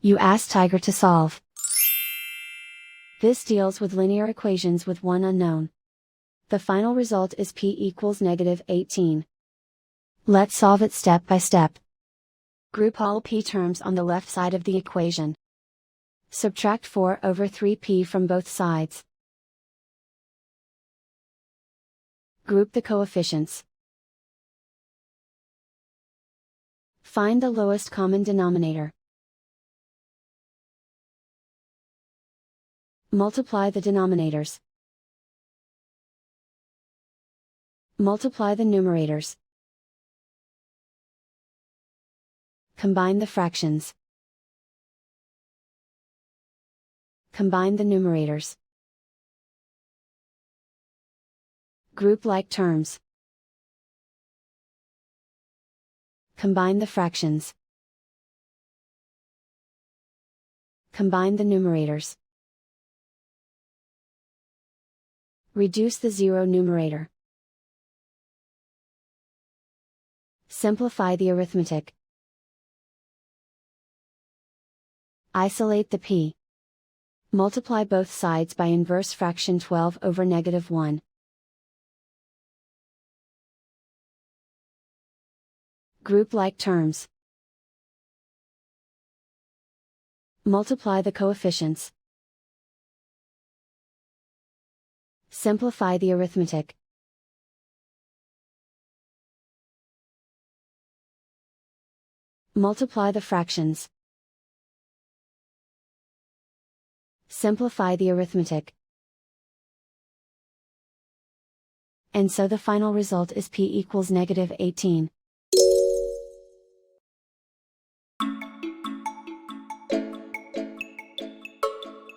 You ask Tiger to solve. This deals with linear equations with one unknown. The final result is p equals -18. Let's solve it step by step. Group all p terms on the left side of the equation. Subtract 4 over 3p from both sides. Group the coefficients. Find the lowest common denominator. Multiply the denominators. Multiply the numerators. Combine the fractions. Combine the numerators. Group like terms. Combine the fractions. Combine the numerators. Reduce the zero numerator. Simplify the arithmetic. Isolate the p. Multiply both sides by inverse fraction 12 over -1. Group like terms. Multiply the coefficients. Simplify the arithmetic. Multiply the fractions. Simplify the arithmetic. And so the final result is p equals -18.